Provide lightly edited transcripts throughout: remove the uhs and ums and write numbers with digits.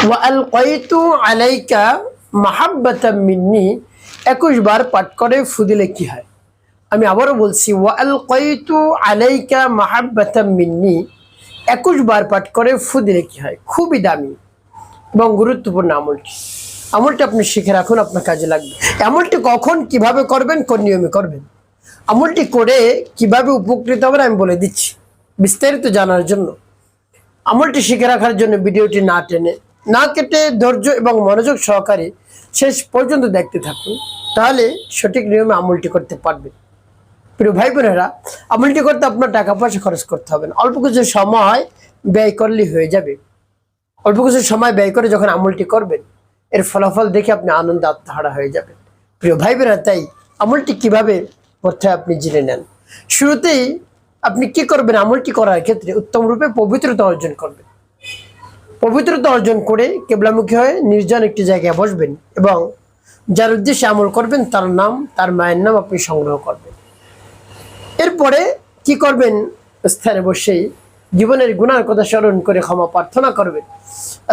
ওয়া আলকাইতু আলাইকা মাহাব্বাতাম মিন্নি 21 বার পাঠ করে ফু দিলে কি হয়? আমি আবারও বলছি, ওয়া আলকাইতু আলাইকা মাহাব্বাতাম মিন্নি 21 বার পাঠ করে ফু দিলে কি হয়? খুবই দামি এবং গুরুত্বপূর্ণ আমলটি আপনি শিখে রাখুন, আপনার কাজে লাগবে। আমলটি কখন কিভাবে করবেন, কোন নিয়মে করবেন, আমলটি করে কিভাবে উপকৃত হবেন আমি বলে দিচ্ছি। বিস্তারিত জানার জন্য, আমলটি শিখে রাখার জন্য ভিডিওটি না টেনে না কেটে ধৈর্য এবং মনোযোগ সহকারে শেষ পর্যন্ত দেখতে থাকুন, তাহলে সঠিক নিয়মে আমলটি করতে পারবেন। প্রিয় ভাই বোনেরা, আমলটি করতে আপনার টাকা পয়সা খরচ করতে হবে না, অল্প কিছু সময় ব্যয় করলেই হয়ে যাবে। অল্প কিছু সময় ব্যয় করে যখন আমলটি করবেন, এর ফলাফল দেখে আপনি আনন্দে আত্মহারা হয়ে যাবেন। প্রিয় ভাই বোনেরা, তাই আমলটি কিভাবে করতে হয় আপনি জেনে নেন। শুরুতেই আপনি কি করবেন? আমলটি করার ক্ষেত্রে উত্তম রূপে পবিত্রতা অর্জন করবেন। পবিত্রতা অর্জন করে কেবলামুখী হয়ে নির্জন একটি জায়গায় বসবেন এবং যার উদ্দেশ্যে আমল করবেন তার নাম, তার মায়ের নাম আপনি সংগ্রহ করবেন। এরপরে কি করবেন? স্থানে বসেই জীবনের গুনার কথা স্মরণ করে ক্ষমা প্রার্থনা করবেন।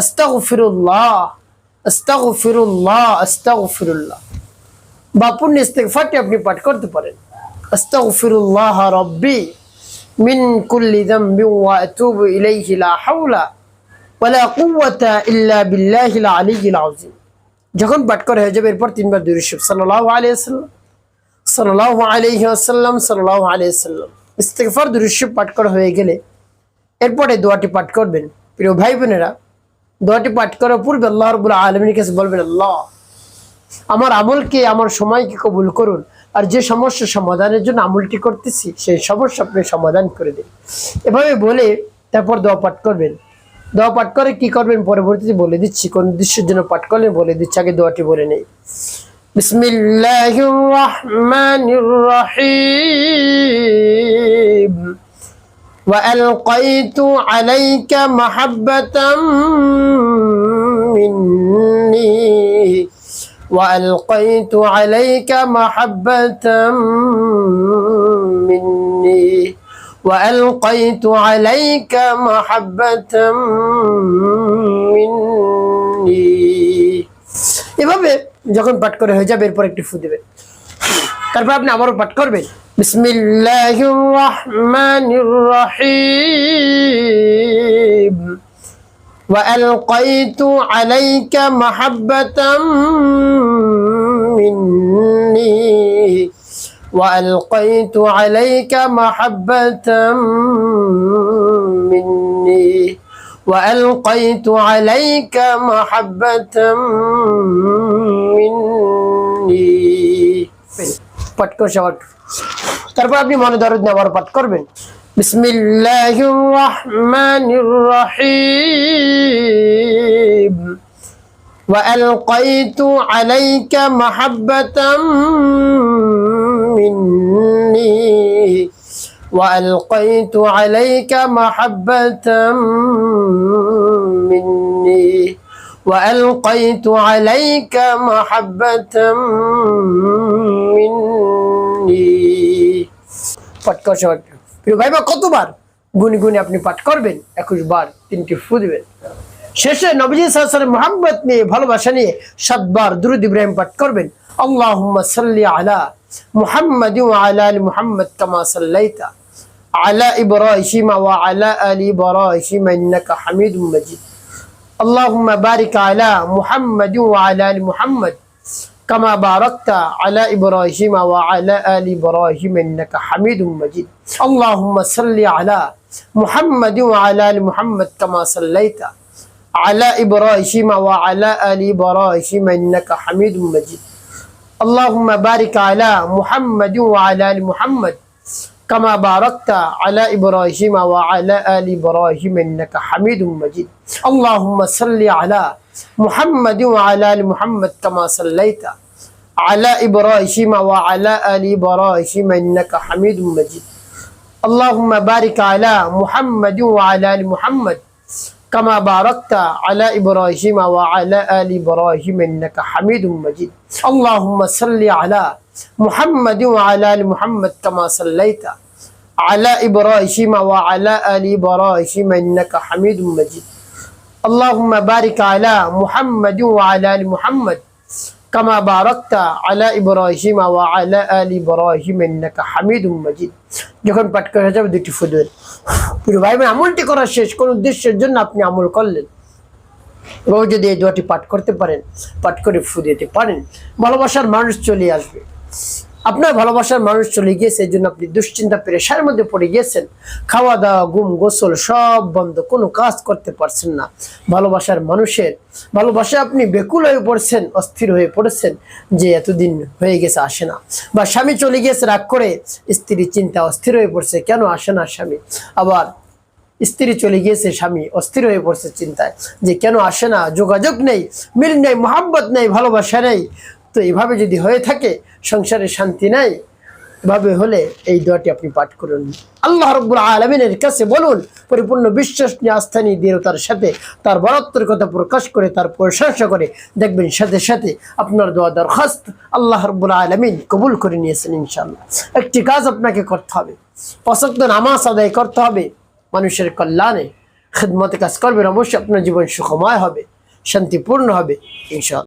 আস্তাগফিরুল্লাহ, আস্তাগফিরুল্লাহ, আস্তাগফিরুল্লাহ। বা পুণ্য ইস্তিগফারটি আপনি পাঠ করতে পারেন। আস্তাগফিরুল্লাহ রাব্বি মিন কুল্লি যামবি ওয়া আতুবু ইলাইহি লা হাওলা ওয়ালা কুওয়াতা ইল্লা বিল্লাহিল আলিয়্যিল আযীম। যখন পাঠ করা হয়ে যাবে, এরপর 3 বার দুরূদ শরীফ সাল্লাল্লাহু আলাইহি ওয়াসাল্লাম, সাল্লাল্লাহু আলাইহি ওয়াসাল্লাম, সাল্লাল্লাহু আলাইহি ওয়াসাল্লাম ইস্তিগফার দুরূদ শরীফ পাঠ করা হয়ে গেলে এরপরে দোয়াটি পাঠ করবেন। প্রিয় ভাই বোনেরা, দোয়াটি পাঠ করার পূর্বে আল্লাহ রাব্বুল আলামিনের কাছে বলবেন, আল্লাহ আমার আমলকে, আমার সময়কে কবুল করুন, আর যে সমস্যা সমাধানের জন্য আমলটি করতেছি সেই সমস্যা আপনি সমাধান করে দিন। এভাবে বলে তারপর দোয়া পাঠ করবেন। দোয়া পাঠ করে কি করবেন পরবর্তীতে বলে দিচ্ছি, কোন উদ্দেশ্যের জন্য পাঠ করলেন বলে দিচ্ছি, আগে দোয়াটি বলে নেই। বিসমিল্লাহির রাহমানির রাহিম। ওয়া আলকাইতু আলাইকা মাহাব্বাতাম মিন্নি وألقيت عليك محبة مني وألقيت عليك محبة مني। এভাবে যখন পাঠ করে হয়ে যাবে, এরপর একটি ফু দিবেন। তারপর আপনি আবারও পাঠ করবেন, বিসমিল্লাহির রাহমানির রাহিম। وألقيت عليك محبة مني وألقيت عليك محبة مني وألقيت عليك محبة مني। পাঠ করে সবার তারপর আপনি মনে দরদ নিয়ে আবার পাঠ করবেন। বিসমিল্লাহির রাহমানির রাহিম। ওয়া আলকাইতু আলাইকা মাহাব্বাতাম মিন্নি ওয়া আলকাইতু আলাইকা মাহাব্বাতাম মিন্নি ওয়া আলকাইতু আলাইকা মাহাব্বাতাম মিন্নি। পাঠ করে সবার। প্রিয় ভাই বা কতবার গুনি গুনি আপনি পাঠ করবেন? 21 বার 3টি ফু দিবেন। শেষে নবীজি সাল্লাল্লাহু আলাইহি ওয়াসাল্লাম মুহাব্বত নিয়ে, ভালোবাসা নিয়ে 7 বার দুরূদ ইব্রাহিম পাঠ করবেন। আল্লাহুম্মা সাল্লি আলা মুহাম্মাদ ওয়া আলা আলি মুহাম্মাদ কামা সাল্লাইতা আলা ইব্রাহিম ওয়া আলা আলি ইব্রাহিম ইন্নাকা হামিদুম মাজিদ। আল্লাহুম্মা বারিক আলা মুহাম্মাদ ওয়া আলা আলি মুহাম্মাদ كما باركت على إبراهيم وعلى آل إبراهيم إنك حميد مجيد. اللهم صل على محمد وعلى آل محمد كما صليت على إبراهيم وعلى آل إبراهيم إنك حميد مجيد. اللهم بارك على محمد وعلى آل محمد كما باركت على إبراهيم وعلى آل إبراهيم إنك حميد مجيد. اللهم صل على محمد وعلى آل محمد كما صليت على إبراهيم وعلى آل إبراهيم إنك حميد مجيد. اللهم بارك على محمد وعلى آل محمد كما باركت على إبراهيم وعلى آل إبراهيم إنك حميد مجيد. اللهم صل على محمد وعلى آل محمد كما صليت على إبراهيم وعلى آل إبراهيم إنك حميد مجيد. আল্লাহুম্মা বারিক আলা মুহাম্মাদ ওয়া আলা আলি মুহাম্মাদ কামা বারাকতা আলা ইব্রাহিম ওয়া আলা আলি ইব্রাহিম ইন্নাকা হামিদুম মাজিদ। যখন পাঠ করা যাবে দুটি ফু দেবেন। পুরো ভাই বোন, আমলটি করা শেষ, কোন উদ্দেশ্যের জন্য আপনি আমল করলেন, এবং যদি এই দোয়াটি পাঠ করতে পারেন, পাঠ করে ফু দিতে পারেন, ভালোবাসার মানুষ চলে আসবে। আপনার ভালোবাসার মানুষ চলে গিয়েছে, এই জন্য আপনি দুশ্চিন্তা পেরেশানের মধ্যে পড়ে গিয়েছেন, খাওয়া দাওয়া ঘুম গোসল সব বন্ধ, কোনো কাজ করতে পারছেন না। ভালোবাসার মানুষের ভালোবাসায় আপনি বেকুল হয়ে পড়ছেন, অস্থির হয়ে পড়েছেন যে এতদিন হয়ে গেছে আসে না, বা স্বামী চলে গিয়েছে রাগ করে, স্ত্রী চিন্তা অস্থির হয়ে পড়ছে কেন আসে না স্বামী, আবার স্ত্রী চলে গিয়েছে স্বামী অস্থির হয়ে পড়ছে চিন্তায় যে কেন আসে না, যোগাযোগ নেই, মিল নেই, মোহাব্বত নেই, ভালোবাসা নেই। তো এইভাবে যদি হয়ে থাকে, সংসারে শান্তি নাই, এভাবে হলে এই দোয়াটি আপনি পাঠ করুন। আল্লাহ রাব্বুল আলামিনের কাছে বলুন, পরিপূর্ণ বিশ্বাস নিয়ে আস্থা নিয়ে দৃঢ়তার সাথে তার বরত্বের কথা প্রকাশ করে, তার প্রশংসা করে, দেখবেন সাথে সাথে আপনার দোয়া দরখাস্ত আল্লাহ রাব্বুল আলামিন কবুল করে নিয়েছেন ইনশাআল্লাহ। একটি কাজ আপনাকে করতে হবে, 5 ওয়াক্ত নামাজ আদায় করতে হবে, মানুষের কল্যাণে খিদমতে কাজ করবেন, অবশ্যই আপনার জীবন সুখময় হবে, শান্তিপূর্ণ হবে ইনশাআল্লাহ।